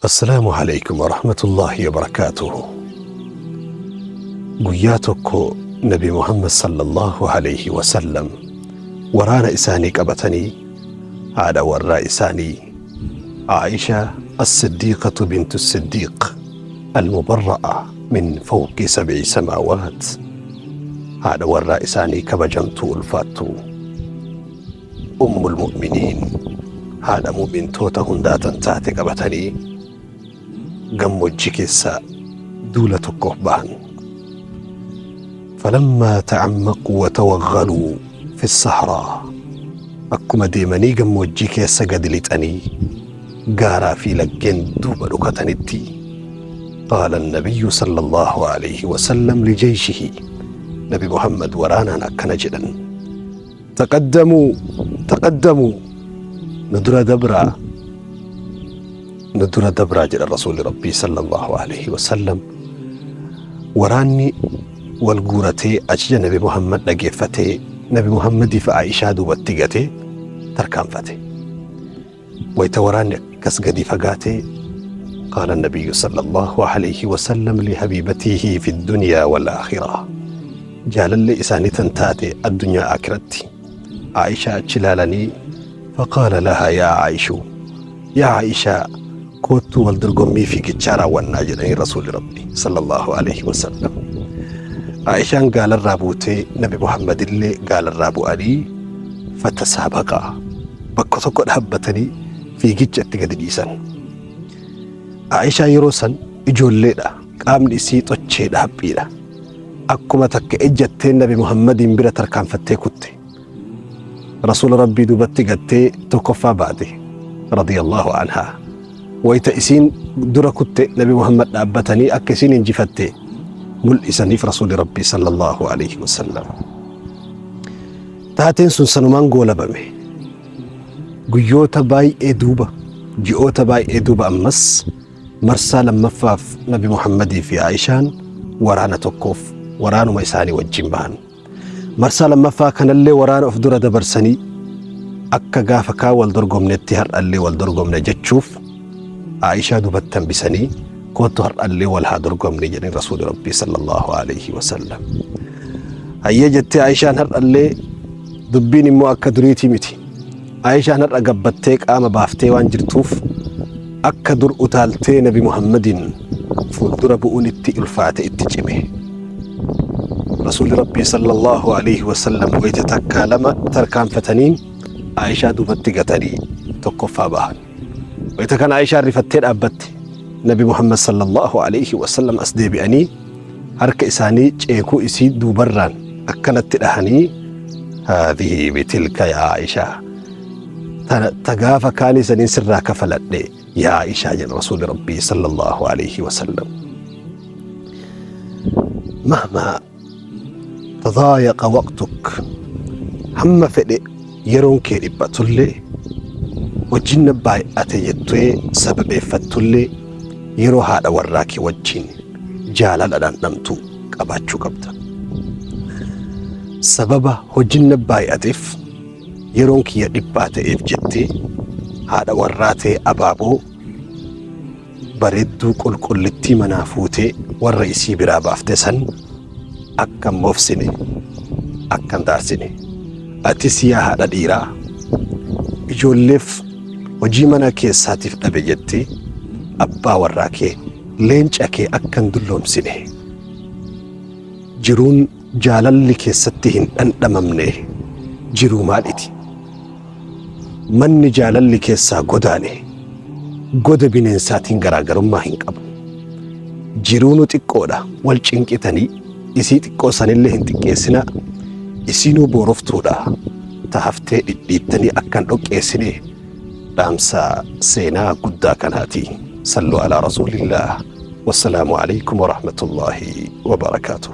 السلام عليكم ورحمة الله وبركاته. قياتك نبي محمد صلى الله عليه وسلم ورانا إساني قبتني على وراء إساني عائشة الصديقة بنت الصديق المبرأة من فوق 7 سماوات على وراء إساني كبجمتو الفاتو أم المؤمنين هذا مؤمن توتا هنداتا تاتي قبتني gammoojjii keessaa duula tokkoof bahan. فلما تعمقوا وتوغلوا في الصحراء akkuma deemanii gammoojjii keessa gad lixanii gaaraa fi laggeen duuba dhokatanitti قال النبي صلى الله عليه وسلم لجيشه نبي محمد waraanaan akkana jedhan تقدموا ندرة دبرا جل رسول ربي صلى الله عليه وسلم وراني والقورتي أجل نبي محمد نقفتي نبي محمد فعائشة دوبتقتي تركان فتي ويتوراني كسقدي فقاتي قال النبي صلى الله عليه وسلم لحبيبته في الدنيا والآخرة جال اللي إساني تنتاتي الدنيا آكرتي عائشة أجلالني فقال لها يا عائشة كوتو والدرقمي في كتشارا والناجرين رسول ربي صلى الله عليه وسلم. عائشة قال الرابوتي نبي محمد اللي قال الرابو علي فتسابقا بكو تقول هبتني في كتشة قديسا. عائشة يروسا إجول ليدا قامني سيطو تشيد هبيدا أكما تك إجتين نبي محمد بلا تركان فتي كتي رسول ربي دوبتي قدتي توقفا بعدي رضي الله عنها ويتأسين درا كنت نبي محمد أبتني أكسين انجفتي ملئسني في رسول ربي صلى الله عليه وسلم. تاتين سنسنمان قول بمي قيوتا باي إدوبا جيوتا باي إدوبا أمس مرسا لما فاف نبي محمد في عيشان ورانا توقف ورانا ميساني والجنبان مرسا لما فا كان اللي ورانا أفدر دبرسني akka gaafa kaa wal dorgomnetti har'allee wal dorgomne jechuuf Aisha dubattan bisanii kootu har'allee wal haa dorgomne jedhan rasuul rabbii sallallahu alayhi wasallam. Hayya jettee Aishaan har'allee dubbiin immoo akka duriitii miti. Aishaan har'a gabbattee qaama baaftee waan jirtuuf akka dur utaaltee nabi Muhammadin fuuldura bu'uun itti ulfaate itti cime. Rasuul rabbii sallallahu alayhi wasallam wayita takkaa lama tarkaanfataniin عائشة دوبتي قتلي توقفها باهن وإذا كان عائشة رفتين أبتي نبي محمد صلى الله عليه وسلم أسدي بأني هرك إساني جيكو إسيد دوبران أكلت تلهني هذه بتلك يا عائشة تقافى كاني سنين سراك فلتني يا عائشة يا رسول ربي صلى الله عليه وسلم. مهما تضايق وقتك هم فئ yeroon kee dhiphatullee wajjin baay'ate jettee sababeeffattullee yeroo haadha warraa kee wajjin jaalaladhaan dhamtu qabaachuu qabda. Sababa wajjin baay'ateef yeroon kiyya dhiphaa ta'eef jettee haadha warraa ta'e abaaboo bareedduu qulqullittii manaa fuutee warra isii biraa baafte san akkan moofsine akkan daarsine. Atis yaa haadha dhiiraa ijoolleef hojii mana keessaatiif dhabe jettee abbaa warraa kee leenca kee akkan dulloomsine jiruun jaalalli keessatti hin dhandhamamne jiruu maaliti manni jaalalli keessaa godaane goda bineensaatiin garaagarummaa hin qabu jiruunu xiqqoodha wal cinqitanii isii xiqqoo sanillee hin xiqqeessina isinuu booroftuudha tahaftee dhidhiittanii akkan dhoqqeessine dhaamsa seenaa guddaa kanaati. Sallu ala rasuulillah. Wassalaamu alaykum wa rahmatullahi wa barakaatuh.